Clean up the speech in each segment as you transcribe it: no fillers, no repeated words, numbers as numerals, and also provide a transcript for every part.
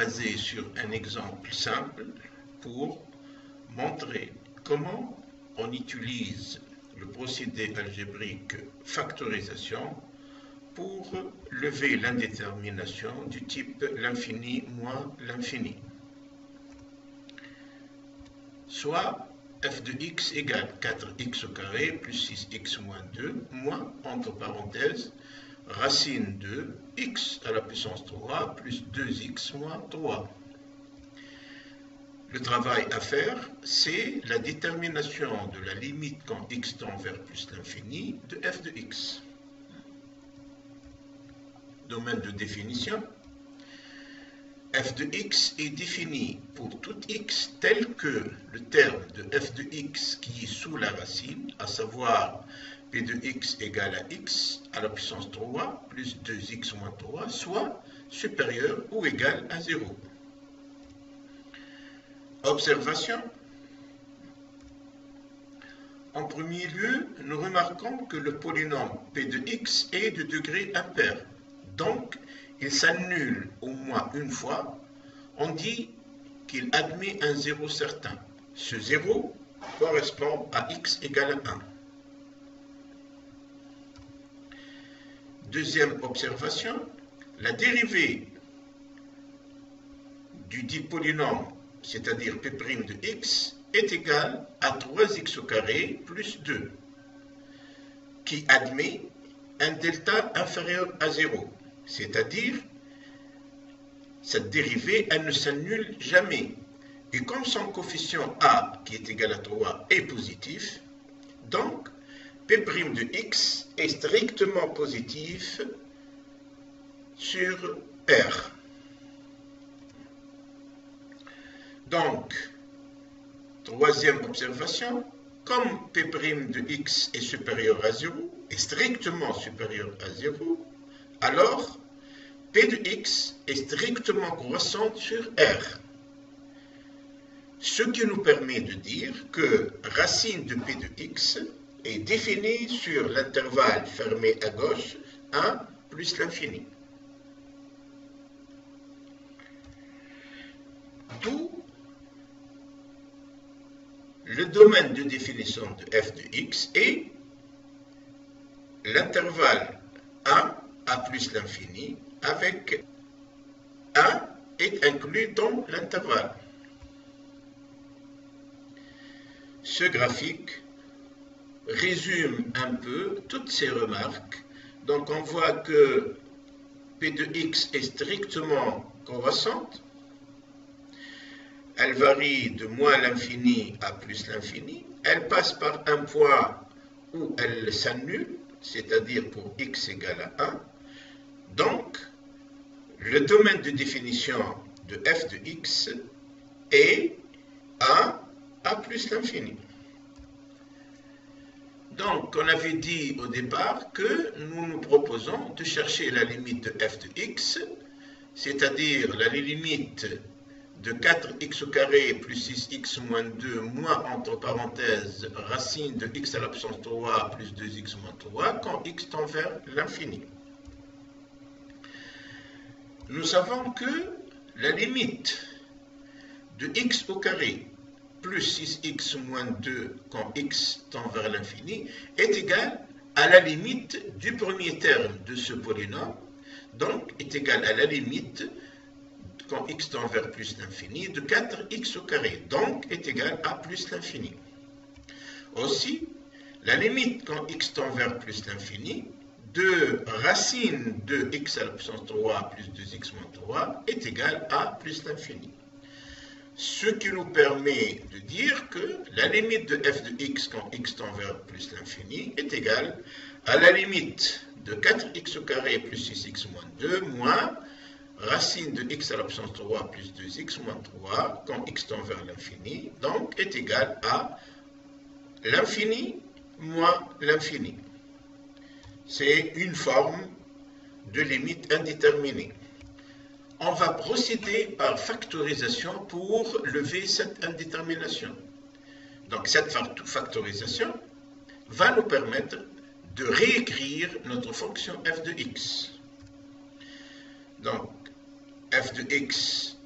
basé sur un exemple simple pour montrer comment on utilise le procédé algébrique factorisation pour lever l'indétermination du type l'infini moins l'infini. Soit f de x égale 4x au carré plus 6x moins 2 moins, entre parenthèses, racine de x à la puissance 3 plus 2x moins 3. Le travail à faire, c'est la détermination de la limite quand x tend vers plus l'infini de f de x. Domaine de définition. F de x est défini pour tout x tel que le terme de f de x qui est sous la racine, à savoir p de x égale à x à la puissance 3 plus 2x moins 3, soit supérieur ou égal à 0. Observation. En premier lieu, nous remarquons que le polynôme p de x est de degré impair. Donc, il s'annule au moins une fois. On dit qu'il admet un zéro certain. Ce zéro correspond à x égale à 1. Deuxième observation, la dérivée du dit polynôme, c'est-à-dire p' de x, est égale à 3x au carré plus 2, qui admet un delta inférieur à 0. C'est-à-dire, cette dérivée, elle ne s'annule jamais. Et comme son coefficient a, qui est égal à 3, est positif, donc p' de x est strictement positif sur R. Donc, troisième observation, comme p' de x est supérieur à 0, est strictement supérieur à 0, alors p de x est strictement croissante sur R. Ce qui nous permet de dire que racine de p de x est définie sur l'intervalle fermé à gauche 1 plus l'infini. D'où le domaine de définition de f de x est l'intervalle 1 à plus l'infini avec 1 est inclus dans l'intervalle. Ce graphique résume un peu toutes ces remarques. Donc on voit que p de x est strictement croissante. Elle varie de moins l'infini à plus l'infini. Elle passe par un point où elle s'annule, c'est-à-dire pour x égale à 1. Donc, le domaine de définition de f de x est 1 à plus l'infini. Donc, on avait dit au départ que nous nous proposons de chercher la limite de f de x, c'est-à-dire la limite de 4x au carré plus 6x moins 2 moins, entre parenthèses, racine de x à la puissance 3 plus 2x moins 3 quand x tend vers l'infini. Nous savons que la limite de x au carré plus 6x moins 2 quand x tend vers l'infini est égale à la limite du premier terme de ce polynôme, donc est égale à la limite quand x tend vers plus l'infini de 4x au carré, donc est égale à plus l'infini. Aussi, la limite quand x tend vers plus l'infini de racine de x à la puissance 3 plus 2x moins 3 est égale à plus l'infini. Ce qui nous permet de dire que la limite de f de x quand x tend vers plus l'infini est égale à la limite de 4x au carré plus 6x moins 2 moins racine de x à la puissance 3 plus 2x moins 3 quand x tend vers l'infini, donc est égal à l'infini moins l'infini. C'est une forme de limite indéterminée. On va procéder par factorisation pour lever cette indétermination. Donc cette factorisation va nous permettre de réécrire notre fonction f de x. Donc f de x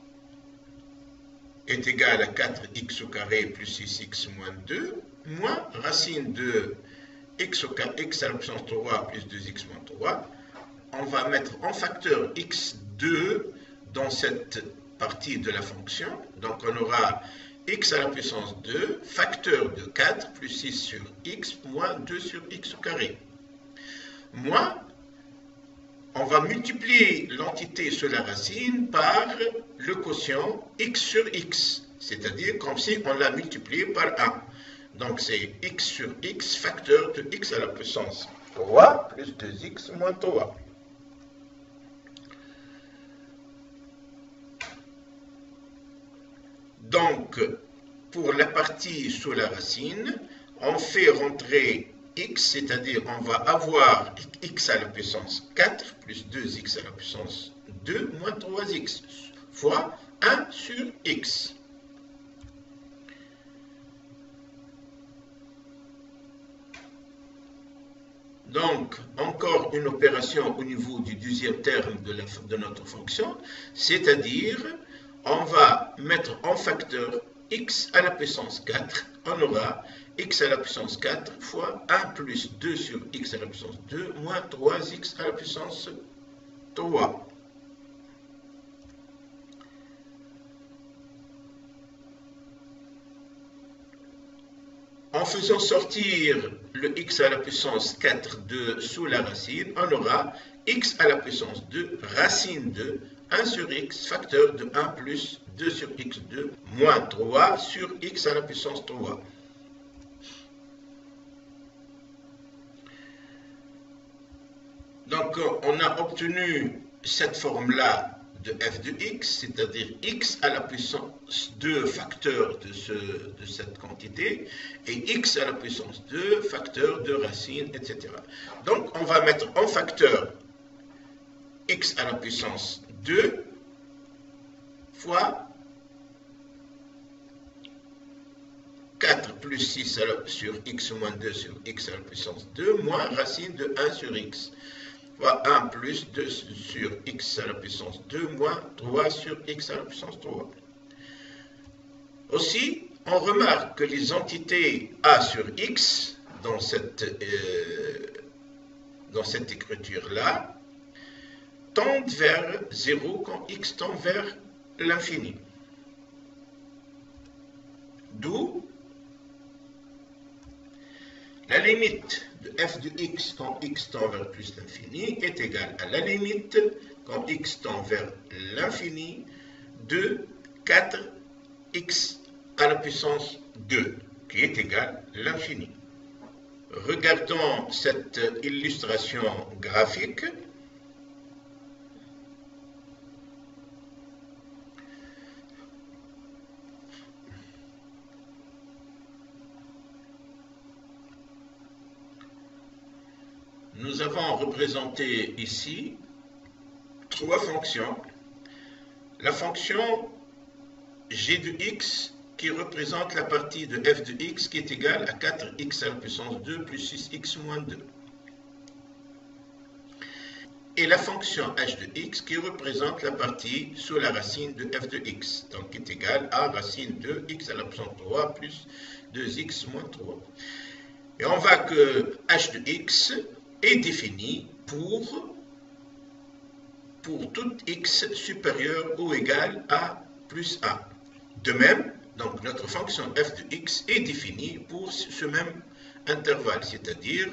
est égal à 4x au carré plus 6x moins 2, moins racine de x à la puissance 3 plus 2x moins 3. On va mettre en facteur x2 dans cette partie de la fonction. Donc on aura x à la puissance 2, facteur de 4 plus 6 sur x moins 2 sur x au carré. Moins, on va multiplier l'entité sur la racine par le quotient x sur x, c'est-à-dire comme si on l'a multiplié par 1. Donc c'est x sur x, facteur de x à la puissance 3 plus 2x moins 3. Donc, pour la partie sous la racine, on fait rentrer x, c'est-à-dire on va avoir x à la puissance 4 plus 2x à la puissance 2 moins 3x fois 1 sur x. Donc, encore une opération au niveau du deuxième terme de notre fonction, c'est-à-dire on va mettre en facteur x à la puissance 4, on aura x à la puissance 4 fois 1 plus 2 sur x à la puissance 2 moins 3x à la puissance 3. En faisant sortir le x à la puissance 4 de sous la racine, on aura x à la puissance 2 racine de 1 sur x facteur de 1 plus 2 sur x2 moins 3 sur x à la puissance 3. Donc on a obtenu cette forme-là de f de x, c'est-à-dire x à la puissance 2 facteur de cette quantité, et x à la puissance 2 facteur de racine, etc. Donc on va mettre en facteur x à la puissance 2 fois 4 plus 6 sur x moins 2 sur x à la puissance 2 moins racine de 1 sur x fois 1 plus 2 sur x à la puissance 2 moins 3 sur x à la puissance 3. Aussi, on remarque que les entités a sur x dans cette écriture-là tendent vers 0 quand x tend vers l'infini. D'où la limite de f de x quand x tend vers plus l'infini est égale à la limite quand x tend vers l'infini de 4x à la puissance 2, qui est égale à l'infini. Regardons cette illustration graphique. Nous avons représenté ici trois fonctions. La fonction g de x qui représente la partie de f de x qui est égale à 4x à la puissance 2 plus 6x moins 2. Et la fonction h de x qui représente la partie sous la racine de f de x, donc qui est égale à racine de x à la puissance 3 plus 2x moins 3. Et on voit que h de x est défini pour tout x supérieur ou égal à plus 1. De même, donc notre fonction f de x est définie pour ce même intervalle, c'est-à-dire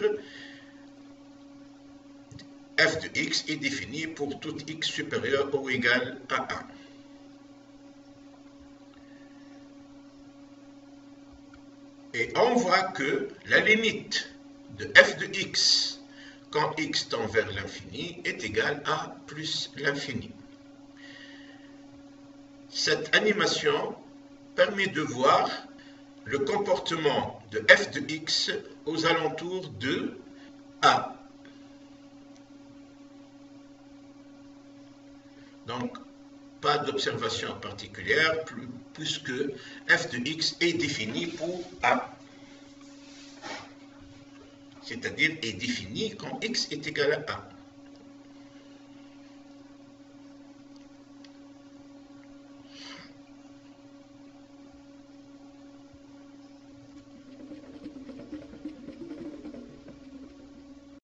f de x est défini pour tout x supérieur ou égal à 1. Et on voit que la limite de f de x quand x tend vers l'infini est égal à plus l'infini. Cette animation permet de voir le comportement de f de x aux alentours de a. Donc, pas d'observation particulière puisque f de x est défini pour a. C'est-à-dire est défini quand x est égal à 1.